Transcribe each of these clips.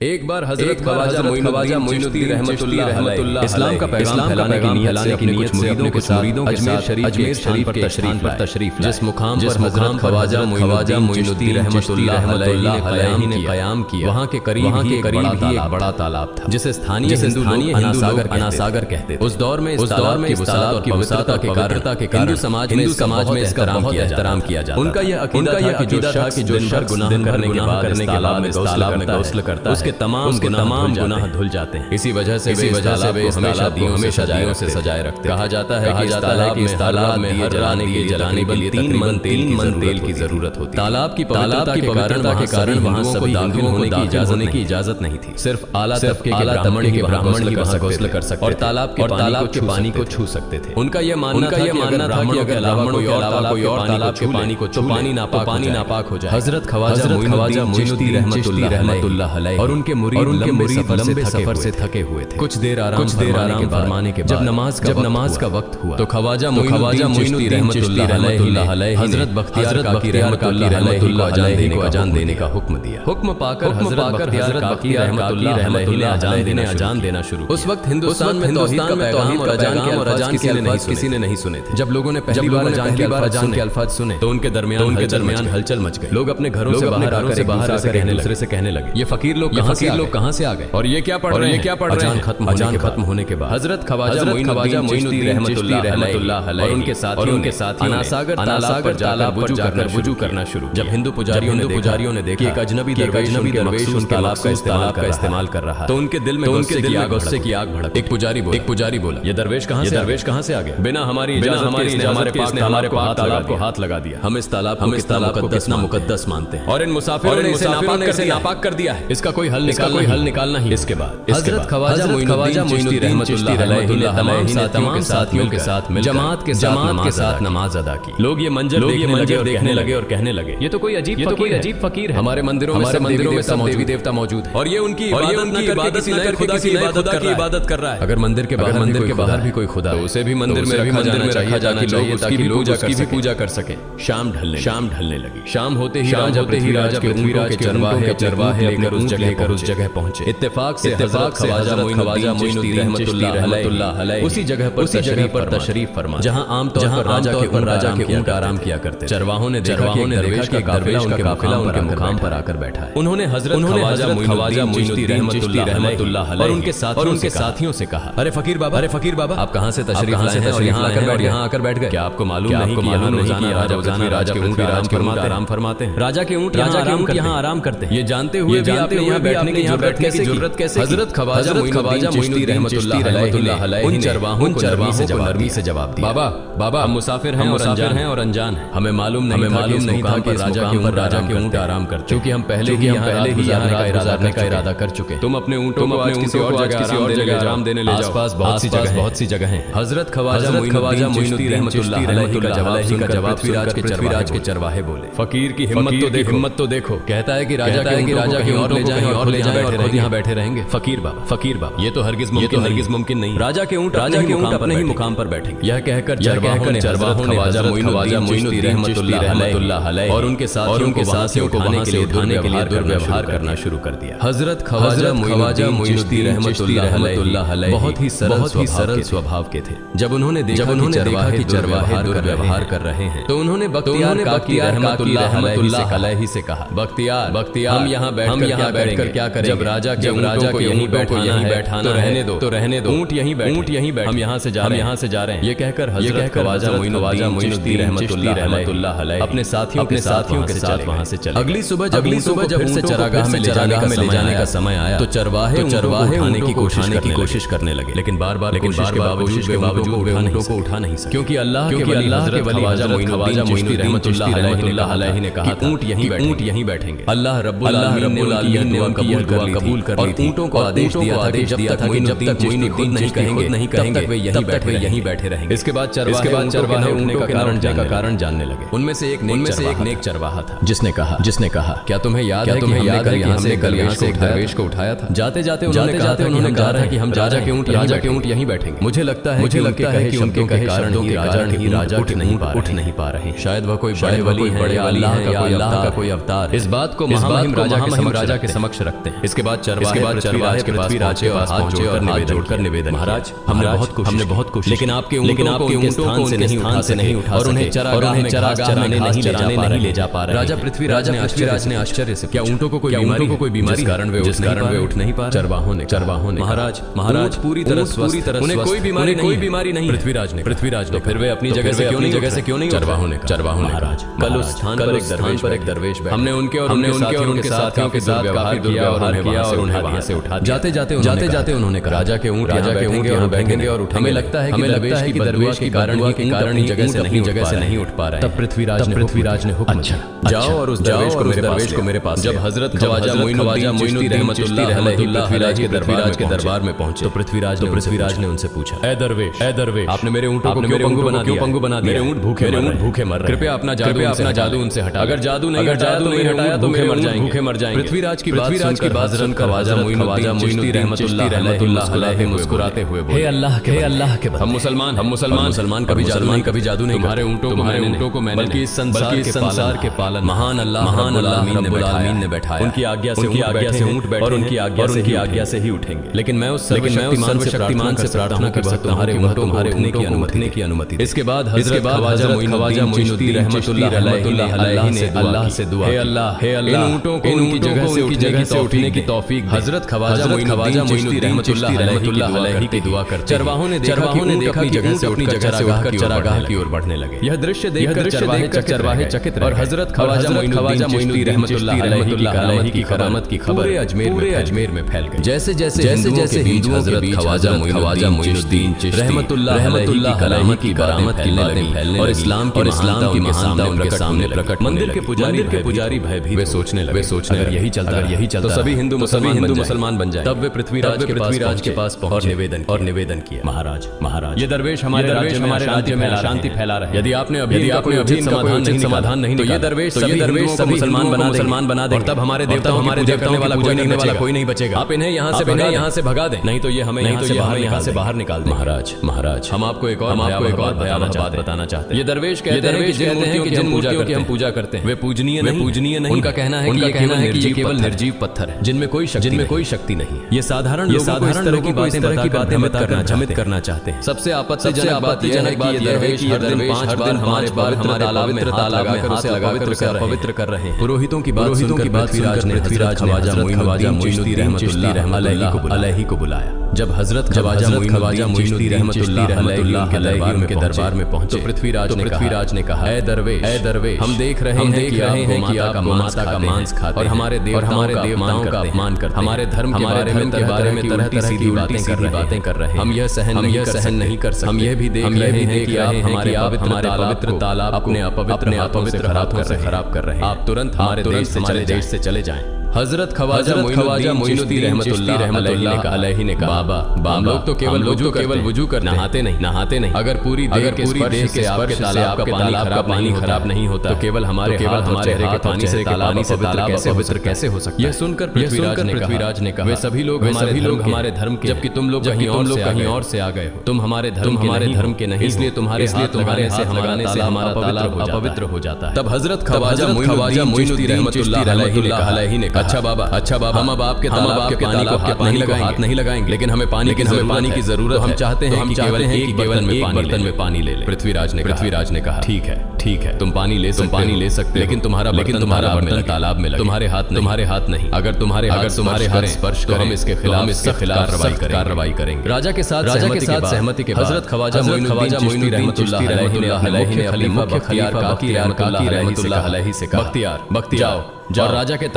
एक बार हजरत ख्वाजा मोइनुद्दीन रहमतुल्लाह अलैह इस्लाम का पैगाम फैलाने की नियत से अपने कुछ मुरीदों के साथ अजमेर शरीफ पर तशरीफ जिस मुकाम पर हजरत ख्वाजा मोइनुद्दीन रहमतुल्लाह अलैह ने क़याम किया, वहाँ के करीब ही एक बड़ा तालाब था जिसे स्थानीय हिंदू अनासागर कहते थे। उस दौर में इस तालाब की वसाता के कारण समाज में इसका बहुत एहतराम किया जाता। उनका यह अकीदा था कि जो शख्स गुनाह करने के बाद इस तालाब में गौस्ल करता है, उसके तमाम गुनाह धुल जाते हैं। इसी वजह से वे इस तालाब को हमेशा दियों से सजाए रखते। कहा जाता है कि इस तालाब में हर जलाने के 3 मन तेल की जरूरत होती। तालाब की पवित्रता के कारण वहाँ सभी दाखिल होने की इजाजत नहीं थी। सिर्फ आला तबके के ब्राह्मण ही वहाँ गौस्ल कर सकते और तालाब के पानी को छू सकते थे। उनका यह मानना था कि अगर अलावा कोई और तालाब के पानी को छू पानी नापाक हो जाए। हजरत ख्वाजा मोइनुद्दीन रहमतुल्लाह अलैह और उनके मुरीद लंबे सफर से थके हुए थे। कुछ देर आराम फरमाने के बाद जब नमाज का वक्त हुआ तो ख्वाजा मोइनुद्दीन रहमतुल्लाह अलैह हजरत बख्तियार काकी रहमतुल्लाह अलैह को अजान देने का हुक्म दिया। हुक्म पाकर हजरत बख्तियार काकी रहमतुल्लाह अलैह ने अजान देना शुरू। उस वक्त हिंदुस्तान में तौहीद का पैगाम और अजान के किसी ने नहीं सुने थे। जब लोगों ने पहली बार अजान के अल्फाज सुने तो उनके दरमियान हलचल मच गई। लोग अपने घरों से बाहर आकर एक दूसरे से कहने लगे, ये फकीर लोग कहां से आ गए और ये क्या पढ़ रहे हैं। अजान खत्म होने के बाद हजरत ख्वाजा मोइनुद्दीन रहमतुल्लाह अलैह और उनके साथियों अनासागर पर जाकर वुजू करना शुरू। जब हिंदू पुजारियों ने देखा कि एक अजनबी दरवेश उन तालाब का इस्तेमाल कर रहा तो उनके दिल में गुस्से की आग भड़क। एक पुजारी बोला, ये दरवेश कहां से आ गया? बिना हमारी इजाजत हमारे तालाब को हाथ लगा दिया। हम इस तालाब को कितना मुकद्दस मानते हैं और इन मुसाफिरों ने इसे नापाक कर दिया है। इसका कोई हल निकालना ही। इसके बाद हजरत ख्वाजा मोइनुद्दीन रहमतुल्लाह अलैह ने तमाम साथियों के साथ जमात के साथ नमाज अदा की। लोग ये मंजर देखने लगे और कहने लगे, ये तो कोई अजीब फकीर है। हमारे मंदिरों में सब देवी देवता मौजूद है और ये उनकी इबादत न करके किसी खुदा की इबादत कर रहा है। अगर मंदिर के बाहर भी कोई खुदा उसे भी मंदिर में रखा जाना चाहिए ताकि लोग उसकी पूजा कर सके। शाम ढलने लगी। शाम होते ही राजा के चरवाहे लेकर उस जगह पहुंचे। इत्तेफाक से हजरत ख्वाजा मोइनुद्दीन रहमतुल्लाह अलैह उसी जगह पर तशरीफ फरमा जहां आमतौर पर राजा के ऊंट आराम किया करते। चरवाहों ने देखा कि दरवेश का काफिला उनके मुकाम पर आकर बैठा है। उन्होंने हजरत ख्वाजा मोइनुद्दीन रहमतुल्लाह अलैह और उनके साथियों से कहा, अरे फकीर बाबा आप कहां से तशरीफ लाए हैं और यहां आकर बैठ गए? क्या आपको मालूम नहीं कि राजा के ऊंट आराम फरमाते हैं? राजा के ऊंट यहां आराम करते हैं। ये जानते हुए यहाँ बैठने की जरूरत कैसे? हजरत ख्वाजा मोइनुद्दीन रहमतुल्लाह अलैह उन चरवाहों को नरमी से जवाब दिया, बाबा हम मुसाफिर हैं और अनजान हैं। हमें मालूम नहीं था कि राजा के ऊंट आराम करते, क्योंकि हम पहले ही आने का इरादा कर चुके। तुम अपने ऊंटों को किसी और जगह आराम देने ले जाओ। आसपास बहुत सी जगह हैं। हजरत ख्वाजा मोइनुद्दीन रहमतुल्लाह अलैह का जवाब पृथ्वीराज के चरवाहे बोले, फकीर की हिम्मत तो देखो। कहता है कि राजा के और ले जाएं और खुद यहाँ बैठे रहेंगे। फकीर बाबा ये तो हरगिज मुमकिन नहीं। राजा के ऊंट अपने ही मुकाम पर बैठेंगे। यह कहकर चरवाहों ने ख्वाजा मोइनुद्दीन रहमतुल्लाह अलैह और उनके साथियों को वहां से उठाने के लिए दुर्व्यवहार करना शुरू कर दिया। हजरत ख्वाजा मोइनुद्दीन रहमतुल्लाह अलैह बहुत ही सरल स्वभाव के थे। जब उन्होंने देखा कि चरवाहे दुर्व्यवहार कर रहे हैं तो उन्होंने बख्तियार काकी रहमतुल्लाह अलैह से कहा, बख्तियार हम यहाँ बैठकर क्या करें? जब राजा के यहीं बैठाना तो रहने दो। ऊंट यहीं बैठ, हम यहाँ से जा रहे हैं। ये कहकर हजरत ख्वाजा मोइनुद्दीन रहमतुल्लाह अलैह अपने साथियों के साथ वहाँ से चले। अगली सुबह जब फिर से चरागाह में ले जाने का समय आया तो चरवाहे उठाने की कोशिश करने लगे, लेकिन बार कोशिश के बावजूद ऊँटों को उठा नहीं सके, क्योंकि अल्लाह के वली हजरत ख्वाजा मोइनुद्दीन रहमतुल्लाह अलैह ने कहा ऊंट यहीं बैठेंगे। अल्लाह रब्बुल आलमीन ने कबूल कर ली थी। ऊंटों को आदेश दिया था कि जब तक मोइनुद्दीन नहीं कहेंगे वे यहीं बैठे रहेंगे। इसके बाद चरवाहे उठने का कारण जानने लगे। उनमें से एक नेक चरवाहा था जिसने कहा, क्या तुम्हें याद है कि हमने कल यहाँ से एक दरवेश को उठाया था? जाते उन्होंने कहा कि हम राजा के ऊंट यहीं बैठेंगे। मुझे लगता है कि उनके कहे कारण ही राजा उठ नहीं पा रहे। शायद वह कोई बड़े वली है या अल्लाह का कोई अवतार। इस बात को महामहिम राजा के समक्ष रखते हैं। इसके बाद चरवाहे पृथ्वीराज के पास पहुंचे और हाथ जोड़कर निवेदन, महाराज हमने बहुत कोशिश, लेकिन आपके ऊंटों को उनके स्थान से नहीं उठा और उन्हें चरागाह में चराने नहीं ले जा पा रहे। राजा पृथ्वीराज ने आश्चर्य से, क्या ऊंटों को कोई बीमारी कारण वे उठ नहीं पा रहे? चरवाहों ने महाराज पूरी तरह उन्हें कोई बीमारी नहीं। पृथ्वीराज ने फिर वे अपनी जगह से क्यों नहीं? चरवाहों ने महाराज कल उस स्थान पर एक दरवेश बैठा, हमने उनके और उनके साथियों के साथ काफी दुर्व्यवहार किया और उन्हें वहां से उठा दिया। जाते उन्होंने कहा, राजा के ऊंट यहाँ बैठेंगे और हमें लगता है कि दरवेश के कारण ही जगह से नहीं उठ पा रहे। तब पृथ्वीराज ने हुक्म दिया, जाओ और उस दरवेश को मेरे पास। जब हजरत ख्वाजा मोइनुद्दीन रहमतुल्लाह अलैहि पृथ्वीराज के दरबार में पहुंचे तो पृथ्वीराज ने उनसे पूछा, ए दरवेश आपने मेरे ऊंटों को क्यों पंगु बना दिया? मेरे ऊंट भूखे मर रहे, कृपया अपना जादू उनसे हटा। अगर जादू नहीं हटाया तो भूखे मर जाएंगे। पृथ्वीराज की बात सुनकर हजरत ख्वाजा मोइनुद्दीन रहमतुल्लाह अलैहि मुस्कुराते हुए बोले, हे अल्लाह के हम मुसलमान कभी जादू नहीं। तुम्हारे ऊंटों को मैंने बल्कि इस संसार के पालन महान अल्लाह रब्बुल आलमीन ने बैठाया। उनकी आज्ञा से ऊंट बैठे और उनकी आज्ञा से ही उठेंगे। लेकिन मैं उस शक्तिमान से प्रार्थना कर सकता हूं तुम्हारे ऊंटों उठने की अनुमति। इसके बाद हजरत ख्वाजा मोइनुद्दीन रहमतुल्लाह अलैहि ने अल्लाह से दुआ, हे अल्लाह इन ऊंटों को उनकी जगह से उठने की तौफीक। हजरत ख्वाजा मोइनुद्दीन रहमतुल्लाह अलैहि की दुआ करते चरवाहों ने देखा कि जगह से उठकर चरागाह की ओर बढ़ने लगे। यह दृश्य देखकर चरवाहे चकित और हजरत ख्वाजा मोइनुद्दीन रहमतुल्लाह अलैहि की करामत की खबर अजमेर में फैल गई। जैसे हिंदुओं के बीच ख्वाजा मोइनुद्दीन रहमतुल्लाह अलैहि की करामत की बातें फैलने और इस्लाम की महानता उनके सामने प्रकट। मंदिर के पुजारी भयभीत वे सोचने लगे, अगर यही चलता तो सभी हिंदू मुसलमान बन जाएं। तब वे पृथ्वीराज के पास पहुंचे और निवेदन किया, महाराज ये दरवेश हमारे राज्य में शांति फैला रहे। यदि आपने अभी समाधान नहीं तो ये दरवेश सभी मुसलमान बना देंगे। तब हमारे देवताओं वाला कोई नहीं बचेगा। आप इन्हें यहाँ से भगा दें, नहीं तो ये हमें यहाँ से बाहर निकाल दें। महाराज हम आपको एक और भयावह बात बताना चाहते हैं। ये दरवेश कहते हैं कि जिन मूर्तियों की हम पूजा करते हैं वे पूजनीय नहीं। उनका कहना है कि ये केवल निर्जीव पत्थर है जिनमें कोई शक्ति नहीं। ये साधारण लोगों की बातें भ्रमित करना चाहते हैं। सबसे आपत्तिजनक बात यह है कि हर दिन 5 बार हमारे तालाब में हाथ लगाकर उसे पवित्र कर रहे हैं। पुरोहितों की बात सुनकर पृथ्वीराज ने ख्वाजा मोइनुद्दीन रहमतुल्लाह अलैहि को बुलाया। जब हजरत ख्वाजा मोइनुद्दीन रहमतुल्लाह अलैहि के दरबार में पहुंचे तो पृथ्वीराज ने कहा, ए दरवेश हम देख रहे हैं कि आप माता का मांस खाते और हमारे देवताओं का अपमान करते, हमारे धर्म के बारे में तरह की बातें कर रहे हैं। हम यह सहन नहीं कर सकते। हम यह भी देख रहे हैं कि आप हमारे पवित्र तालाब अपने अपवित्र हाथों से खराब कर रहे हैं। आप तुरंत हमारे देश से चले जाएं। हजरत ख्वाजा मोइनुद्दीन रहमतुल्लाह अलैहि ने कहा, बाबा लोग तो केवल वुजू कर नहाते नहीं। अगर पूरी देह के स्पर्श से आपके तालाब का पानी खराब नहीं होता तो केवल हमारे चेहरे के पानी से तालाब पवित्र कैसे हो सकता है? यह सुनकर पृथ्वीराज ने कहा, वे सभी लोग हमारे धर्म के, जबकि तुम लोग कहीं और से आ गए हो। तुम हमारे धर्म के नहीं, इसलिए तुम्हारे हाथ लगाने से हमारा तालाब अपवित्र हो जाता है। तब हजरत ख्वाजा मोइनुद्दीन रहमतुल्लाह अलैहि ने कहा, अच्छा बाबा हम अब आपके तालाब के पानी को हाथ नहीं लगाएंगे, लेकिन हमें पानी की जरूरत है। हम चाहते हैं कि केवल एक बर्तन में पानी ले लें। पृथ्वीराज ने कहा, ठीक है तुम पानी ले सकते, लेकिन तुम्हारा बर्तन तालाब में लगे, तुम्हारे हाथ नहीं। अगर तुम्हारे हाथ स्पर्श तो हम इसके खिलाफ कार्रवाई करेंगे। राजा के साथ सहमति के बाद हजरत ख्वाजा मोइनुद्दीन रहमतुल्लाह अलैहि ने अपने मुख्य खलीफा रहमतुल्लाह अलैहि से कहा, बख्तियार जाओ राजा के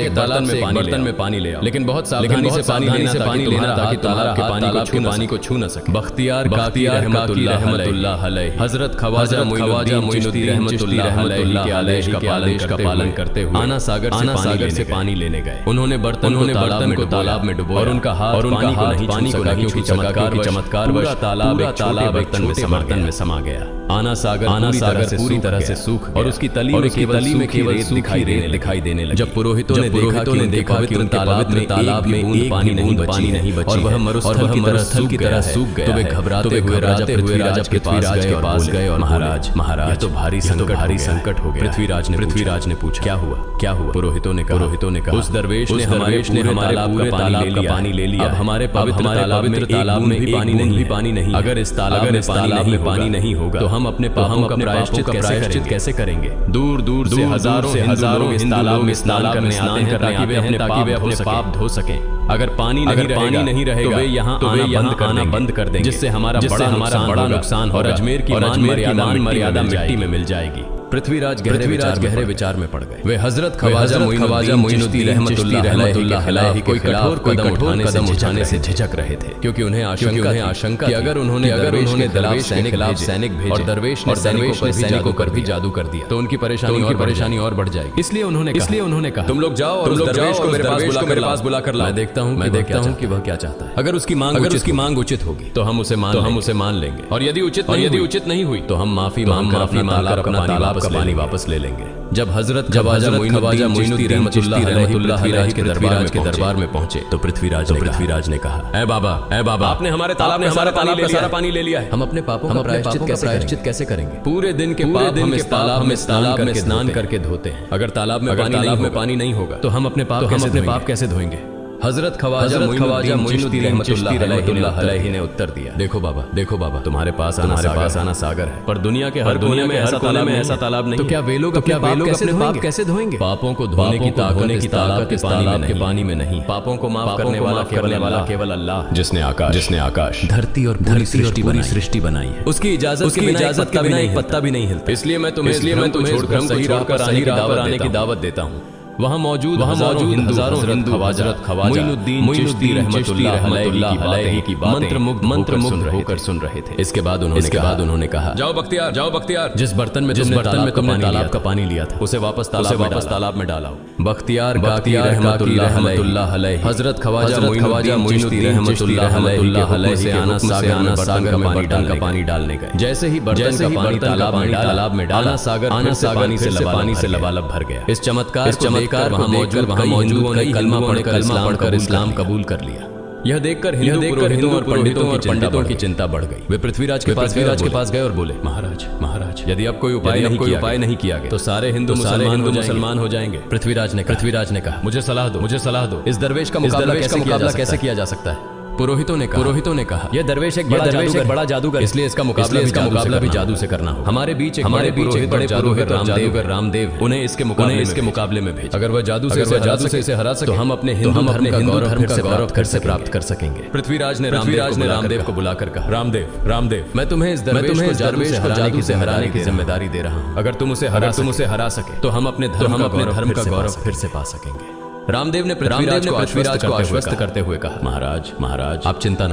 बर्तन में पानी ले आओ, लेकिन बहुत सावधानी से पानी लेना ताकि तालाब के पानी को छू न सके। बख्तियार रहमतुल्लाह अलैहि हजरत ख्वाजा मोइनुद्दीन रहमतुल्लाह अलैहि के पालन करते हुए आना सागर से पानी लेने गए। उन्होंने बर्तन को तालाब में डुबोया और उनका हाथ पानी को नहीं छू सका, क्योंकि चमत्कार तालाब बर्तन में समा गया। आना सागर पूरी तरह से सूख और उसकी तली में केवल रेत दिखाई देने लगी। जब पुरोहितों ने देखा कि उनके पवित्र तालाब में एक पानी नहीं बची और वह मरुस्थल की तरह सूख गया, तो वे घबराते हुए राजा पृथ्वीराज के पास गए और महाराज तो भारी संकट हो गया। पृथ्वीराज ने पूछा, क्या हुआ? पुरोहितों ने कहा, उस दरवेश ने हमारे पूरे तालाब का पानी ले लिया। अब हमारे पवित्र तालाब में भी पानी नहीं। अगर इस तालाब में पानी नहीं होगा तो हम अपने पापों का प्रायश्चित कैसे करेंगे? दूर से हजारों इस तालाब में स्नान करने आते हैं ताकि वे अपने पाप धो सकें। अगर पानी नहीं रहेगा तो वे यहाँ आना बंद कर देंगे, जिससे हमारा बड़ा नुकसान और अजमेर की मान मर्यादा मिट्टी में मिल जाएगी। पृथ्वीराज गहरे विचार में पड़ गए। वे हजरत ख्वाजा मोइनुद्दीन रहमतुल्लाह अलैहि कोई कठोर कदम उठाने से झिझक रहे थे, क्योंकि उन्हें आशंका कि अगर उन्होंने दरवेश सैनिक भेजे और दरवेश ने सैनिकों पर भी जादू कर दिया तो उनकी परेशानी और बढ़ जाएगी। इसलिए उन्होंने कहा, तुम लोग जाओ और दरवेश को मेरे पास बुलाकर लाओ। मैं देखता हूँ कि वह क्या चाहता है। अगर उसकी मांग उचित होगी तो हम उसे मान लेंगे, और यदि उचित नहीं हुई तो हम माफी मांगकर अपना तालाब का पानी वापस ले लेंगे। जब हजरत ख्वाजा मोइनुद्दीन रहमतुल्लाह अलैहि के दरबार में पहुंचे तो पृथ्वीराज ने कहा, ऐ बाबा आपने हमारे तालाब में सारा पानी ले लिया है। हम अपने पापों का प्रायश्चित कैसे करेंगे? पूरे दिन के पाप हम इस तालाब में स्नान करके धोते हैं। अगर तालाब में पानी नहीं होगा तो हम अपने पाप कैसे धोएंगे? हजरत ख्वाजा मोइनुद्दीन रहमतुल्लाह अलैहि ने उत्तर दिया, देखो बाबा तुम्हारे पास आना सागर है, पर दुनिया के हर कोने में ऐसा तालाब नहीं। तो क्या वे लोग अपने पाप कैसे धोएंगे? पापों को धोने की ताकत इस तालाब के पानी में नहीं। पापों को माफ करने वाला केवल अल्लाह, जिसने आकाश धरती और पूरी सृष्टि बनाई है। उसकी इजाजत का बिना एक पत्ता भी नहीं हिलता। इसलिए मैं तुम्हें छोड़कर सही राह पर आने की दावत देता हूँ। वहाँ मौजूद हजारों हिंदू हजरत ख्वाजा मोइनुद्दीन रहमतुल्लाह अलैहि की मंत्रमुग्ध होकर सुन रहे थे। इसके बाद उन्होंने कहा, जाओ बख्तियार, जिस बर्तन में तुमने तालाब का पानी लिया था उसे वापस तालाब में डालाओ। बख्तियार रहमतुल्लाह अलैहि हजरत ख्वाजा मोइनुद्दीन रहमतुल्लाह अलैहि से आना सागर का पानी डालने गए। जैसे ही बर्तन का पानी तालाब में डाला, आना सागर पानी से लबालब भर गया। इस चमत्कार वहाँ मौजूद कई कलमा पढ़कर इस्लाम कबूल कर लिया। यह देखकर हिंदू और पंडितों की चिंता बढ़ गई। वे पृथ्वीराज के पास गए और बोले, महाराज यदि अब कोई उपाय नहीं किया गया तो सारे हिंदू मुसलमान हो जाएंगे। पृथ्वीराज ने कहा, मुझे सलाह दो इस दरवेश का मुकाबला कैसे किया जा सकता है? पुरोहितों ने कहा, यह दरवेश एक बड़ा जादूगर, इसलिए इसका मुकाबला भी जादू से करना हो। हमारे बीच एक बड़े जादूगर रामदेव, उन्हें इसके मुकाबले में भेज। अगर वह जादू से इसे हरा सके तो हम अपने हिंदू धर्म का गौरव फिर से प्राप्त कर सकेंगे। पृथ्वीराज ने रामदेव को बुलाकर कहा, रामदेव मैं तुम्हें इस दरवेश को जादू से हराने की जिम्मेदारी दे रहा हूँ। अगर तुम उसे हरा सके तो हम अपने धर्म का गौरव फिर से पा सकेंगे। रामदेव ने पृथ्वीराज को आश्वस्त करते हुए कहा, महाराज आप चिंता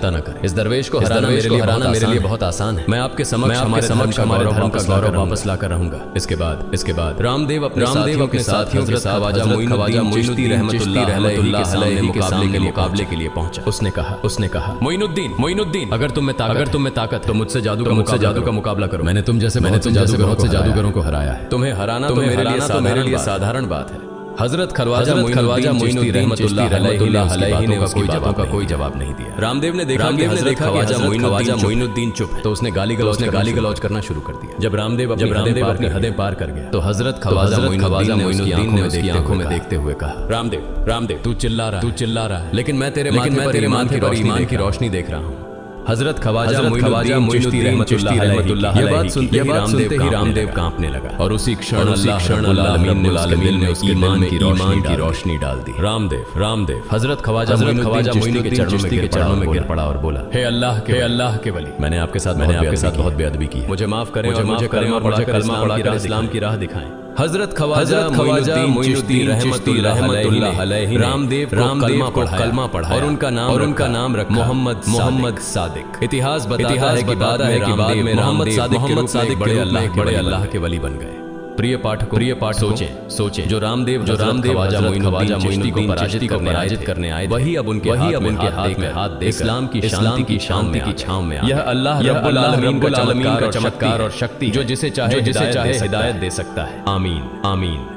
न करें। इस दरवेश को हराना मेरे लिए बहुत आसान है। मैं आपके समक्ष हमारे धर्म का गौरव वापस लाकर रहूंगा। इसके बाद रामदेव अपने साथियों के साथ ख्वाजा मोइनुद्दीन रहमतुल्लाह अलैहि के मुकाबले के लिए पहुंचा। उसने कहा, मोइनुद्दीन अगर तुम में ताकत तो मुझसे जादू का मुकाबला करो। मैंने तुम जैसे जादूगरों को हराया है। तुम्हें हराना तो मेरे लिए साधारण बात है। हजरत ख्वाजा मोइनुद्दीन रहमतुल्लाह अलैहि ने कोई जवाब नहीं दिया। रामदेव ने देखा कि हजरत ख्वाजा मोइनुद्दीन चुप है, तो उसने गाली गलौज करना शुरू कर दिया। जब रामदेव अपनी हदें पार कर गया तो हजरत ख्वाजा मोइनुद्दीन ने उसकी आंखों में देखते हुए कहा, रामदेव तू चिल्ला रहा है, लेकिन मैं तेरे माथे पर ईमान की रोशनी देख रहा हूँ। हजरत ख्वाजा मोइनुद्दीन रहमतुल्लाह अलैहि ये बात सुनते ही रामदेव कांपने लगा और उसी क्षण अल्लाह ने उसके ईमान की रोशनी डाल दी। रामदेव हजरत ख्वाजा मोइनुद्दीन के चरणों में गिर पड़ा और बोला, हे अल्लाह के वली, मैंने आपके साथ बहुत बेअदबी की, मुझे माफ करें और मुझे कलमा पढ़कर इस्लाम की राह दिखाएं। हजरत ख्वाजा मोइनुद्दीन रहमतुल्लाह अलैहि रामदेव को कलमा पढ़ा और उनका नाम रखा मोहम्मद सादिक। इतिहास बताता है कि बाद में मोहम्मद सादिक बड़े अल्लाह के वली बन गए। प्रिय पाठकों सोचें जो रामदेव ख्वाजा मोइनुद्दीन को पराजित करने आए वही अब उनके हाथ में इस्लाम की शांति की छांव में यह अल्लाह रब्बुल आलमीन का चमत्कार और शक्ति जो जिसे चाहे हिदायत दे सकता है। आमीन आमीन।